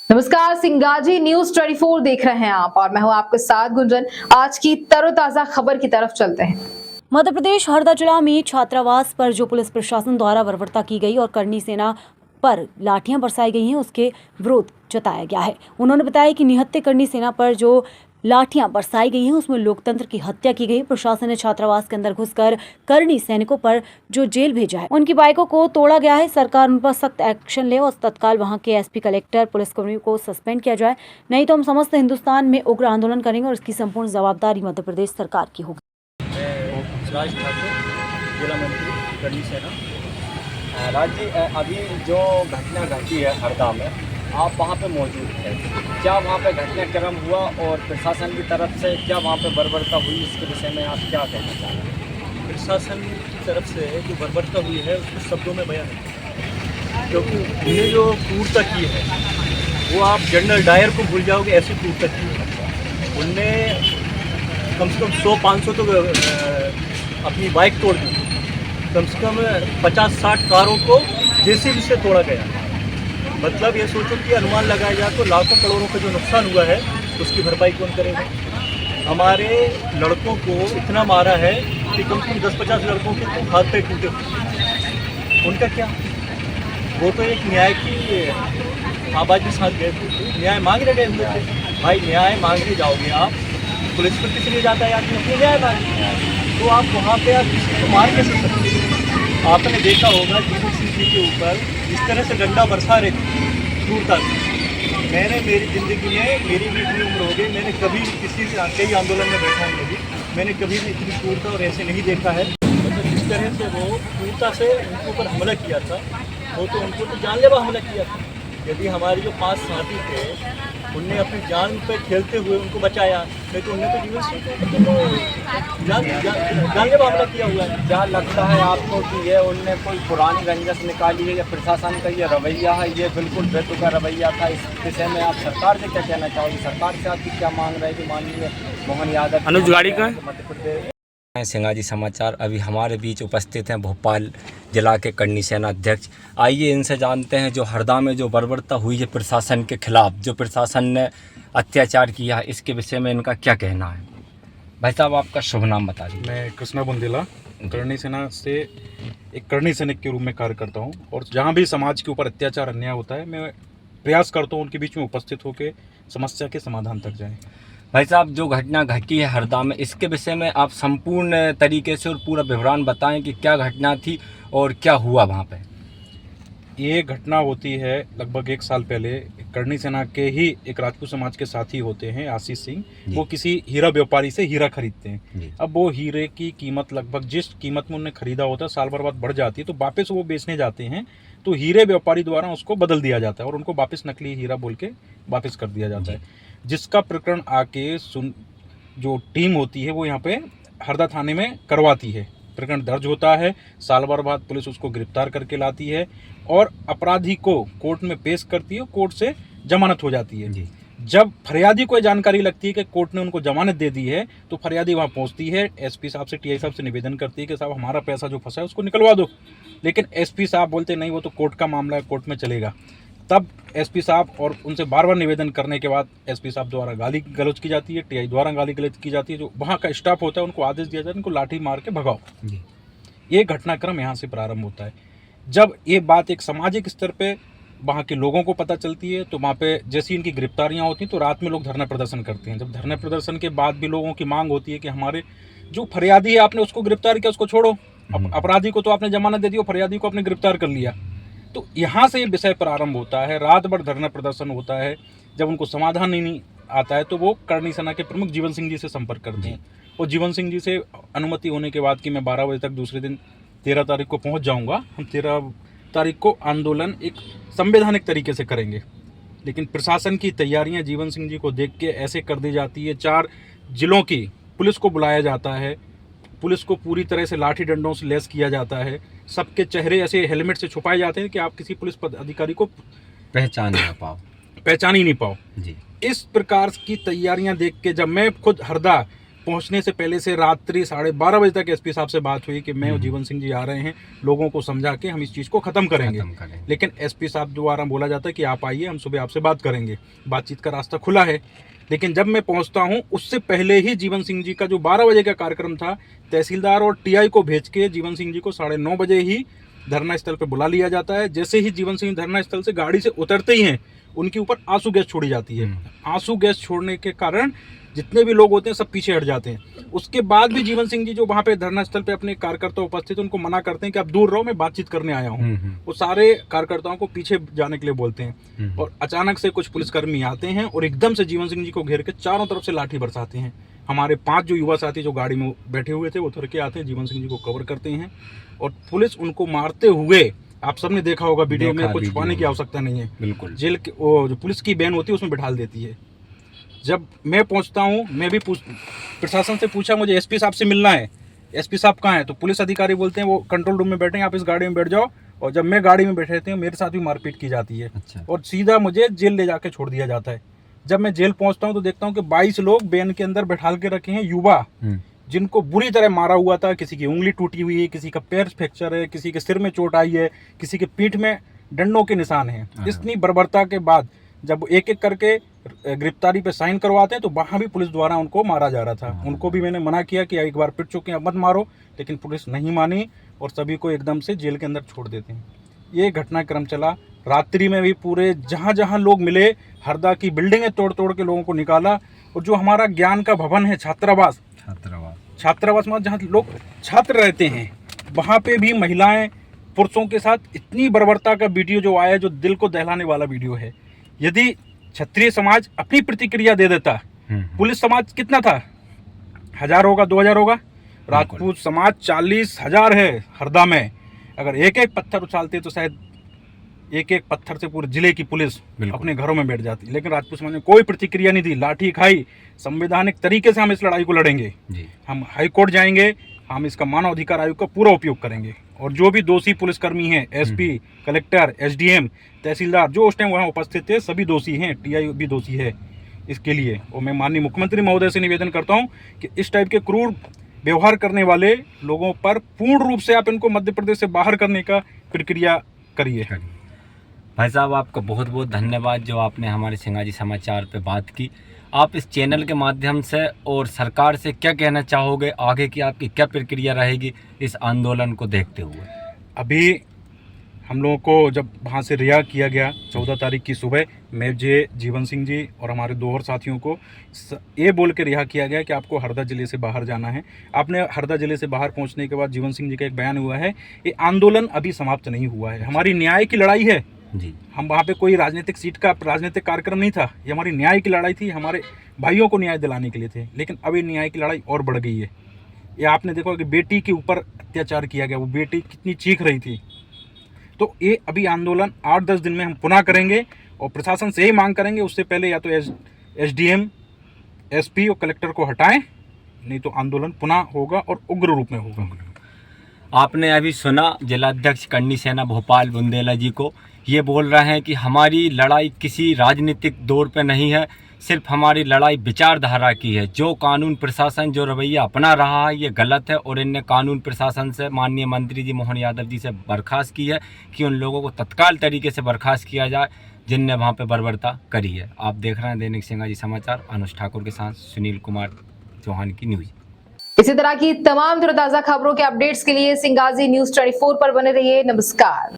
नमस्कार, सिंगाजी न्यूज 24 देख रहे हैं आप और मैं हूं आपके साथ गुंजन। आज की तरोताजा खबर की तरफ चलते हैं। मध्य प्रदेश हरदा जिला में छात्रावास पर जो पुलिस प्रशासन द्वारा बर्बरता की गई और करनी सेना पर लाठियां बरसाई गई हैं, उसके विरोध जताया गया है। उन्होंने बताया कि निहत्थे करनी सेना पर जो लाठियां बरसाई गई हैं, उसमें लोकतंत्र की हत्या की गई। प्रशासन ने छात्रावास के अंदर घुसकर करनी सैनिकों पर जो जेल भेजा है, उनकी बाइकों को तोड़ा गया है। सरकार उन पर सख्त एक्शन ले और तत्काल वहां के एसपी, कलेक्टर, पुलिसकर्मियों को सस्पेंड किया जाए, नहीं तो हम समस्त हिंदुस्तान में उग्र आंदोलन करेंगे और इसकी संपूर्ण जवाबदारी मध्य प्रदेश सरकार की होगी। राज ठाकुर, जिला मंत्री करनी सेना। राज जी, अभी जो घटना घटी है हरदा में, आप वहाँ पे मौजूद थे। क्या वहाँ पे घटनाक्रम हुआ और प्रशासन की तरफ से क्या वहाँ पे बर्बरता हुई, इसके विषय में आप क्या कहना चाहेंगे? प्रशासन की तरफ से जो बर्बरता हुई है उसको शब्दों में बयान है, क्योंकि उन्हें जो क्रूरता की है वो आप जनरल डायर को भूल जाओगे, ऐसी क्रूरता की है। उनने कम से कम 100-500 तो अपनी बाइक तोड़ दी, कम से कम 50-60 कारों को जेसीबी से तोड़ा गया। मतलब ये सोचो कि अनुमान लगाया जाए तो लाखों करोड़ों का जो नुकसान हुआ है उसकी भरपाई कौन करेगा? हमारे लड़कों को इतना मारा है कि कम से कम 10-50 लड़कों के तो हाथ पैर टूटे। उनका क्या? वो तो एक न्याय की आवाज़ के साथ गए थे, न्याय मांगने गए हुए थे। भाई, न्याय मांगने जाओगे आप, पुलिस पर किस लिए जाता है आदमी? अपनी न्याय मांगने। तो आप वहाँ पे आप किसी को मार कैसे सकते? आपने देखा होगा जीवन सिंह जी के ऊपर इस तरह से डंडा बरसा रहे थे क्रूरता से। मैंने मेरी ज़िंदगी में, मेरी भी इतनी उम्र हो गई, मैंने कभी किसी कई आंदोलन में बैठा हूँ, मैंने कभी भी इतनी क्रूरता और ऐसे नहीं देखा है। मतलब जिस तरह से वो क्रूरता से उनके ऊपर हमला किया था, वो तो उनको तो जानलेवा हमला किया था। यदि हमारे जो 5 साथी थे उनने अपनी जान पे खेलते हुए उनको बचाया, नहीं तो उनने तो जीवन सिंह को जानलेवा हमला किया हुआ है। क्या लगता है आपको कि ये उनने कोई पुरानी रंजिश निकाली है या प्रशासन का ये रवैया है, ये बिल्कुल बेतुका रवैया था? इस विषय में आप सरकार से क्या कहना चाहोगे? सरकार से आपकी क्या मांग रहेगी? माननीय मोहन यादव, अनुज गाड़ी का मध्य प्रदेश। सिंगाजी समाचार अभी हमारे बीच उपस्थित हैं भोपाल जिला के करनी सेना अध्यक्ष। आइए इनसे जानते हैं जो हरदा में जो बर्बरता हुई है प्रशासन के खिलाफ, जो प्रशासन ने अत्याचार किया है, इसके विषय में इनका क्या कहना है। भाई साहब, आपका शुभ नाम बता दीजिए। मैं कृष्णा बुंदेला करनी सेना से एक करनी सैनिक के रूप में कार्य करता हूं, और जहां भी समाज के ऊपर अत्याचार अन्याय होता है, मैं प्रयास करता हूं उनके बीच में उपस्थित होकर समस्या के समाधान तक जाएं। भाई साहब, जो घटना घटी है हरदा में, इसके विषय में आप संपूर्ण तरीके से और पूरा विवरण बताएं कि क्या घटना थी और क्या हुआ वहाँ पे। ये घटना होती है लगभग 1 साल पहले। करनी सेना के ही एक राजपूत समाज के साथी होते हैं आशीष सिंह, वो किसी हीरा व्यापारी से हीरा खरीदते हैं। अब वो हीरे की कीमत लगभग जिस कीमत में उन्हें खरीदा होता है, साल भर बाद बढ़ जाती है, तो वापस वो बेचने जाते हैं, तो हीरे व्यापारी द्वारा उसको बदल दिया जाता है और उनको वापस नकली हीरा बोल के वापस कर दिया जाता है। जिसका प्रकरण आके जो टीम होती है वो यहाँ पे हरदा थाने में करवाती है। प्रकरण दर्ज होता है, साल भर बाद पुलिस उसको गिरफ्तार करके लाती है और अपराधी को कोर्ट में पेश करती है, कोर्ट से जमानत हो जाती है। जब फरियादी को जानकारी लगती है कि कोर्ट ने उनको जमानत दे दी है, तो फरियादी वहाँ पहुँचती है, एसपी साहब से, टीआई साहब से निवेदन करती है कि साहब हमारा पैसा जो फंसा है उसको निकलवा दो। लेकिन एसपी साहब बोलते नहीं, वो तो कोर्ट का मामला है, कोर्ट में चलेगा। तब एसपी साहब और उनसे बार बार निवेदन करने के बाद एसपी साहब द्वारा गाली गलौज की जाती है, टीआई द्वारा गाली गलौज की जाती है। जो वहाँ का स्टाफ होता है उनको आदेश दिया जाता है, उनको लाठी मार के भगाओ। ये घटनाक्रम यहाँ से प्रारंभ होता है। जब ये बात एक सामाजिक स्तर पे वहाँ के लोगों को पता चलती है, तो वहाँ पे जैसी इनकी गिरफ्तारियाँ होती हैं तो रात में लोग धरना प्रदर्शन करते हैं। जब धरना प्रदर्शन के बाद भी लोगों की मांग होती है कि हमारे जो फरियादी है, आपने उसको गिरफ्तार किया, उसको छोड़ो, अपराधी को तो आपने जमानत दे दी, फरियादी को आपने गिरफ्तार कर लिया। तो यहाँ से ये विषय प्रारंभ होता है, रात भर धरना प्रदर्शन होता है। जब उनको समाधान नहीं आता है तो वो करनी सेना के प्रमुख जीवन सिंह जी से संपर्क करते हैं, और जीवन सिंह जी से अनुमति होने के बाद कि मैं 12 बजे तक दूसरे दिन 13 तारीख को पहुँच जाऊँगा, हम 13 तारीख को आंदोलन एक संवैधानिक तरीके से करेंगे। लेकिन प्रशासन की तैयारियां जीवन सिंह जी को देख के ऐसे कर दी जाती है। 4 जिलों की पुलिस को बुलाया जाता है, पुलिस को पूरी तरह से लाठी डंडों से लैस किया जाता है, सबके चेहरे ऐसे हेलमेट से छुपाए जाते हैं कि आप किसी पुलिस अधिकारी को पहचान ही नहीं पाओ जी। इस प्रकार की तैयारियां देख के जब मैं खुद हरदा पहुंचने से पहले से रात्रि 12:30 बजे तक एसपी साहब से बात हुई कि मैं और जीवन सिंह जी आ रहे हैं, लोगों को समझा के हम इस चीज़ को ख़त्म करेंगे। लेकिन एसपी साहब द्वारा बोला जाता है कि आप आइए, हम सुबह आपसे बात करेंगे, बातचीत का रास्ता खुला है। लेकिन जब मैं पहुंचता हूं उससे पहले ही जीवन सिंह जी का जो 12 बजे का कार्यक्रम था, तहसीलदार और टीआई को भेज के जीवन सिंह जी को 9:30 बजे ही धरना स्थल पर बुला लिया जाता है। जैसे ही जीवन सिंह धरना स्थल से गाड़ी से उतरते ही हैं, उनके ऊपर आंसू गैस छोड़ी जाती है। आंसू गैस छोड़ने के कारण जितने भी लोग होते हैं सब पीछे हट जाते हैं। उसके बाद भी जीवन सिंह जी जो वहाँ पे धरना स्थल पे अपने कार्यकर्ता उपस्थित, उनको मना करते हैं कि आप दूर रहो, मैं बातचीत करने आया हूँ। वो सारे कार्यकर्ताओं को पीछे जाने के लिए बोलते हैं और अचानक से कुछ पुलिसकर्मी आते हैं और एकदम से जीवन सिंह जी को घेर के चारों तरफ से लाठी बरसाते हैं। हमारे 5 जो युवा साथी जो गाड़ी में बैठे हुए थे वो उतर के आते हैं, जीवन सिंह जी को कवर करते हैं और पुलिस उनको मारते हुए, आप सबने देखा होगा वीडियो में, कुछ छुपाने की आवश्यकता नहीं है, बिल्कुल जेल के जो पुलिस की वैन होती है उसमें बिठा देती है। जब मैं पहुंचता हूं, मैं भी प्रशासन से पूछा, मुझे एसपी साहब से मिलना है, एसपी साहब कहाँ हैं? तो पुलिस अधिकारी बोलते हैं वो कंट्रोल रूम में बैठे हैं, आप इस गाड़ी में बैठ जाओ। और जब मैं गाड़ी में बैठे थे मेरे साथ भी मारपीट की जाती है। अच्छा। और सीधा मुझे जेल ले जाके छोड़ दिया जाता है। जब मैं जेल पहुंचता हूं तो देखता हूं कि 22 लोग वैन के अंदर बैठा के रखे हैं, युवा, जिनको बुरी तरह मारा हुआ था। किसी की उंगली टूटी हुई है, किसी का पैर फ्रैक्चर है, किसी के सिर में चोट आई है, किसी के पीठ में डंडों के निशान हैं। इतनी बर्बरता के बाद जब एक एक करके गिरफ्तारी पे साइन करवाते हैं तो वहाँ भी पुलिस द्वारा उनको मारा जा रहा था। उनको भी मैंने मना किया कि एक बार पिट चुके हैं, अब मत मारो, लेकिन पुलिस नहीं मानी और सभी को एकदम से जेल के अंदर छोड़ देते हैं। ये घटनाक्रम चला। रात्रि में भी पूरे जहाँ जहाँ लोग मिले, हरदा की बिल्डिंगें तोड़ तोड़ के लोगों को निकाला। और जो हमारा ज्ञान का भवन है, छात्रावास में जहाँ लोग छात्र रहते हैं, वहाँ पे भी महिलाएं पुरुषों के साथ इतनी बर्बरता का वीडियो जो आया, जो दिल को दहलाने वाला वीडियो है। यदि क्षत्रिय समाज अपनी प्रतिक्रिया दे देता, पुलिस समाज कितना था, 1000 होगा, 2000 होगा, राजपूत समाज 40,000 है हरदा में। अगर एक एक पत्थर उछालते तो शायद एक एक पत्थर से पूरे जिले की पुलिस अपने घरों में बैठ जाती। लेकिन राजपूत समाज ने कोई प्रतिक्रिया नहीं दी, लाठी खाई। संवैधानिक तरीके से हम इस लड़ाई को लड़ेंगे, हम हाई कोर्ट जाएंगे, हम इसका मानव अधिकार आयोग का पूरा उपयोग करेंगे और जो भी दोषी पुलिसकर्मी हैं, एसपी, कलेक्टर, एसडीएम, तहसीलदार जो उस टाइम वहाँ उपस्थित थे, सभी दोषी हैं, टीआई भी दोषी है इसके लिए। और मैं माननीय मुख्यमंत्री महोदय से निवेदन करता हूँ कि इस टाइप के क्रूर व्यवहार करने वाले लोगों पर पूर्ण रूप से आप इनको मध्य प्रदेश से बाहर करने का प्रक्रिया करिए। भाई साहब, आपका बहुत बहुत धन्यवाद जो आपने हमारे सिंगाजी समाचार पे बात की। आप इस चैनल के माध्यम से और सरकार से क्या कहना चाहोगे, आगे की आपकी क्या प्रक्रिया रहेगी इस आंदोलन को देखते हुए? अभी हम लोगों को जब वहाँ से रिहा किया गया 14 तारीख की सुबह, मुझे जीवन सिंह जी और हमारे 2 और साथियों को ये बोल के रिहा किया गया कि आपको हरदा ज़िले से बाहर जाना है। आपने हरदा ज़िले से बाहर पहुँचने के बाद जीवन सिंह जी का एक बयान हुआ है, ये आंदोलन अभी समाप्त नहीं हुआ है, हमारी न्याय की लड़ाई है जी। हम वहाँ पे कोई राजनीतिक सीट का राजनीतिक कार्यक्रम नहीं था, ये हमारी न्याय की लड़ाई थी, हमारे भाइयों को न्याय दिलाने के लिए थे। लेकिन अब ये न्याय की लड़ाई और बढ़ गई है। ये आपने देखा कि बेटी के ऊपर अत्याचार किया गया, वो बेटी कितनी चीख रही थी। तो ये अभी आंदोलन 8-10 दिन में हम पुनः करेंगे और प्रशासन से ही मांग करेंगे, उससे पहले या तो एसडीएम, एसपी और कलेक्टर को हटाएं, नहीं तो आंदोलन पुनः होगा और उग्र रूप में होगा। आपने अभी सुना जिलाध्यक्ष करनी सेना भोपाल बुंदेला जी को, ये बोल रहे हैं कि हमारी लड़ाई किसी राजनीतिक दौर पे नहीं है, सिर्फ हमारी लड़ाई विचारधारा की है। जो कानून प्रशासन जो रवैया अपना रहा है ये गलत है और इनने कानून प्रशासन से माननीय मंत्री जी मोहन यादव जी से बर्खास्त की है कि उन लोगों को तत्काल तरीके से बर्खास्त किया जाए जिनने वहाँ पे बर्बरता करी है। आप देख रहे हैं दैनिक सिंगाजी समाचार, अनुज ठाकुर के साथ सुनील कुमार चौहान की न्यूज। इसी तरह की तमाम ताज़ा खबरों के अपडेट्स के लिए सिंगाजी न्यूज़ 24 पर बने रहिए। नमस्कार।